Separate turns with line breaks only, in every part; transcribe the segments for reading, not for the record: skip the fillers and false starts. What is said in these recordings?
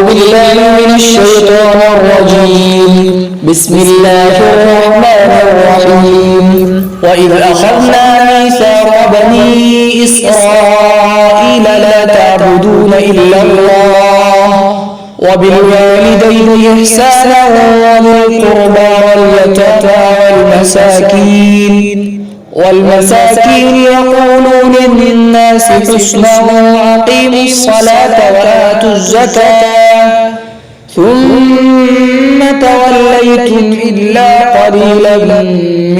بالله من الشيطان الرجيم بسم الله الرحمن الرحيم وإذ أخذنا ميثاق بني إسرائيل لا تعبدون إلا الله وبالوالدين إحسانا وذي القربى واليتامى والمساكين يقولون للناس حسنا وأقيموا الصلاة وآتوا الزكاة ثم توليتم إلا قليلا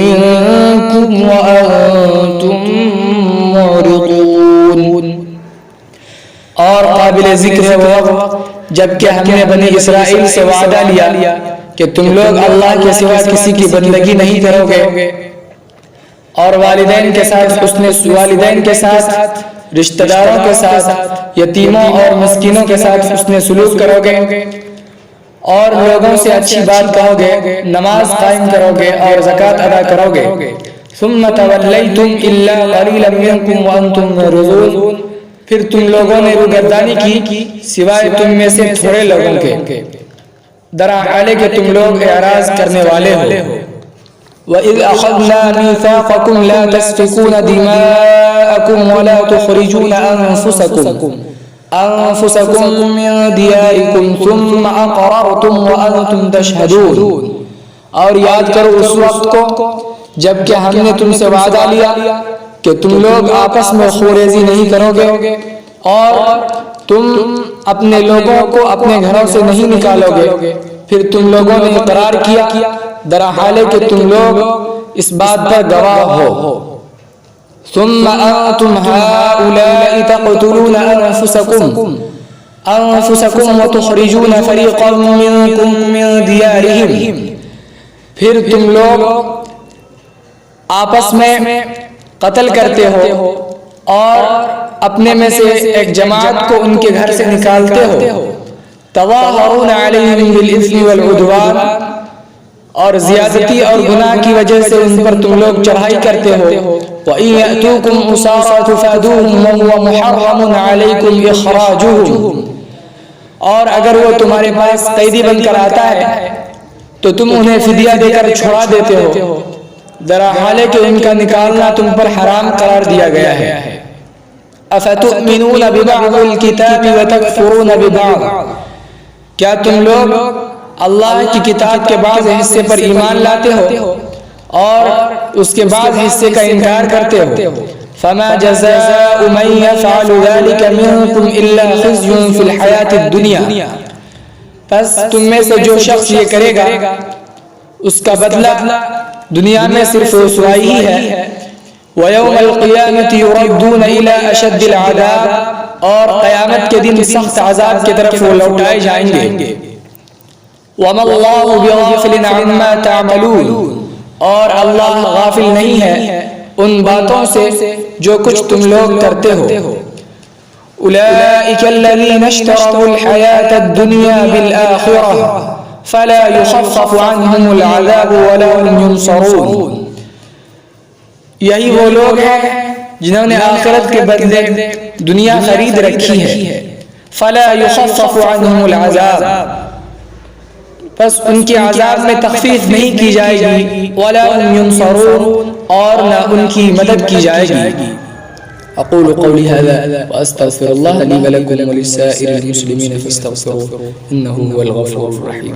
منكم وأنتم معرضون. اور قابل ذکر ہے وہ جبکہ ہم نے بنی اسرائیل سے وعدہ لیا کہ تم لوگ اللہ کے سوا کسی کی بندگی نہیں کرو گے اور والدین کے ساتھ رشتہ داروں کے ساتھ یتیموں اور مسکینوں کے ساتھ حسن سلوک کرو گے اور لوگوں سے اچھی بات کہو گے، نماز قائم کرو گے اور زکوٰۃ ادا کرو گے. ثم تولیتم الا قلیلا منکم وانتم معرضون، پھر تم لوگوں نے روگردانی کی سوائے تم میں سے تھوڑے لوگوں کے، درحال کہ تم لوگ اعراض کرنے والے ہو. وَإِذْ أَخَذْنَا مِيثَاقَكُمْ لَا تَسْفِكُونَ دِمَاءَكُمْ وَلَا تُخْرِجُونَ أَنفُسَكُمْ مِنْ دِيَارِكُمْ ثُمَّ أَقْرَرْتُمْ وَأَنْتُمْ تَشْهَدُونَ. اور یاد کرو اس وقت کو جب کہ ہم نے تم سے وعدہ لیا کہ تم لوگ آپس میں خوریزی نہیں کرو گے اور تم اپنے لوگوں کو اپنے گھروں سے نہیں نکالو گے. پھر تم لوگوں نے اقرار کیا درحال کہ تم لوگ اس بات پر گواہ ہو. ثم أنتم هؤلاء تقتلون أنفسكم وتخرجون فريقا منكم من ديارهم. پھر تم لوگ آپس میں قتل کرتے ہو اور اپنے میں سے ایک جماعت کو ان کے گھر سے نکالتے ہو. تظاہرون علیہم بالإثم والعدوان، اور زیادتی اور گناہ کی وجہ سے ان پر تم لوگ چڑھائی کرتے ہو. وَإِن يَأْتُوكُمْ أُسَارَىٰ تُفَادُوهُمْ وَهُوَ مُحَرَّمٌ عَلَيْكُمْ إِخْرَاجُهُمْ، اور اگر وہ تمہارے پاس قیدی بن کر آتا ہے تو تم انہیں فدیہ دے کر چھڑا دیتے ہو، درحال کہ ان کا نکالنا تم پر حرام قرار دیا گیا ہے. أَفَتُؤْمِنُونَ بِبَعْضِ الْكِتَابِ وَتَكْفُرُونَ بِبَعْضٍ، کیا تم لوگ اللہ کی کتاب کے بعض حصے پر ایمان لاتے ہو اور اس کے بعض حصے کا انکار کرتے ہو؟ فَمَا جَزَاءُ مَن يَفْعَلُ ذَلِكَ مِنكُمْ إِلَّا خِزْيٌ فِي الْحَيَاةِ الدُّنْيَا، پس تم میں سے جو شخص یہ کرے گا اس کا بدلہ دنیا میں صرف رسوائی ہی ہے. وَيَوْمَ الْقِيَامَةِ يُرَدُّونَ إِلَىٰ أَشَدِّ الْعَذَابِ، اور قیامت کے دن سخت عذاب کی طرف وہ لوٹائے جائیں گے. وَمَا اللَّهُ بِغَافِلٍ عَمَّا تَعْمَلُونَ، اور اللہ غافل نہیں ہے ان باتوں سے جو کچھ تم لوگ کرتے ہو. أُولَٰئِكَ الَّذِينَ اشْتَرَوُا الْحَيَاةَ الدُّنْيَا بِالْآخِرَةِ فَلَا يُخَفَّفُ عَنْهُمُ الْعَذَابُ وَلَا هُمْ يُنصَرُونَ. یہی وہ لوگ ہیں جنہوں نے آخرت کے بدلے دنیا خرید رکھی ہے. فَلَا يُخَفَّفُ عَنْهُمُ الْعَذَابُ، پس ان کے عذاب میں تخفیف نہیں کی جائے گی. وَلَا هُمْ يُنصَرُونَ، اور نہ ان کی مدد کی جائے گی. أقول قولي هذا وأستغفر الله لي ولكم ولسائر المسلمين فاستغفروه إنه هو الغفور الرحيم.